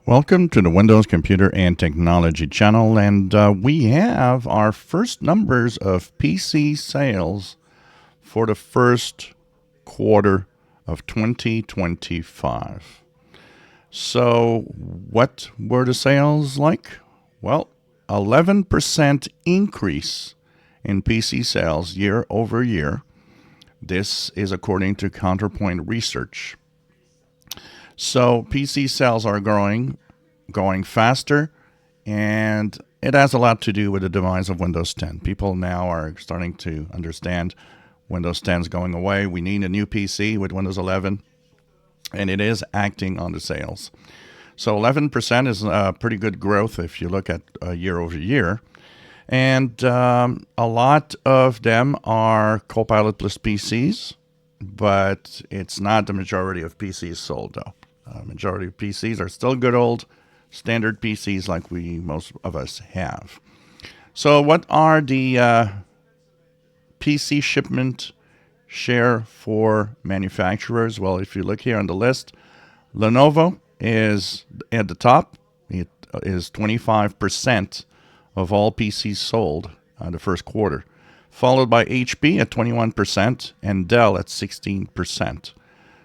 Welcome to the Windows Computer and Technology channel, and we have our first numbers of PC sales for the first quarter of 2025. So what were the sales like? Well, 11% increase in PC sales year over year. This is according to Counterpoint Research. So PC sales are going faster, and it has a lot to do with the demise of Windows 10. People now are starting to understand Windows 10 is going away. We need a new PC with Windows 11, and it is acting on the sales. So 11% is a pretty good growth if you look at year over year. And a lot of them are COPILOT+PCs, but it's not the majority of PCs sold, though. Majority of PCs are still good old standard PCs like most of us have. So what are the PC shipment share for manufacturers? Well, if you look here on the list, Lenovo is at the top. It is 25% of all PCs sold the first quarter, followed by HP at 21% and Dell at 16%.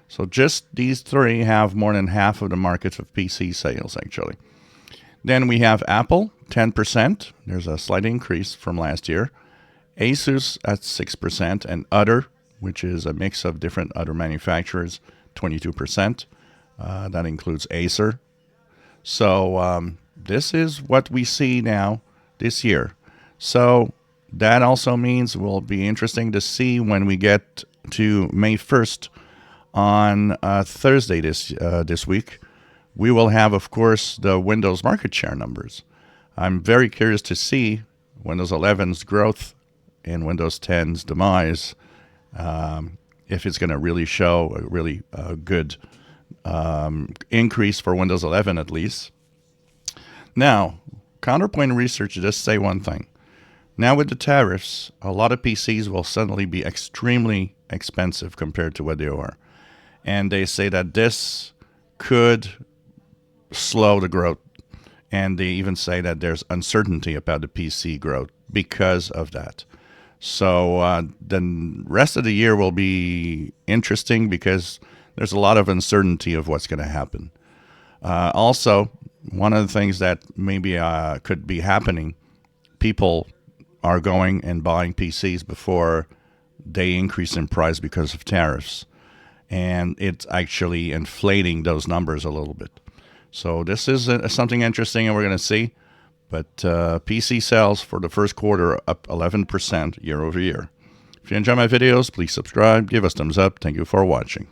So just these three have more than half of the market of PC sales, actually. Then we have Apple, 10%. There's a slight increase from last year. Asus at 6%, and other, which is a mix of different other manufacturers, 22%. That includes Acer. So this is what we see now this year. So that also means it will be interesting to see when we get to May 1st on Thursday this week. We will have, of course, the Windows market share numbers. I'm very curious to see Windows 11's growth and Windows 10's demise, if it's going to really show a really good increase for Windows 11 at least. Now, Counterpoint Research just say one thing. Now with the tariffs, a lot of PCs will suddenly be extremely expensive compared to what they are. And they say that this could slow the growth. And they even say that there's uncertainty about the PC growth because of that. So the rest of the year will be interesting because there's a lot of uncertainty of what's going to happen. Also, one of the things that maybe could be happening, people are going and buying PCs before they increase in price because of tariffs. And it's actually inflating those numbers a little bit. So this is something interesting, and we're going to see. But PC sales for the first quarter are up 11% year over year. If you enjoy my videos, please subscribe, give us thumbs up. Thank you for watching.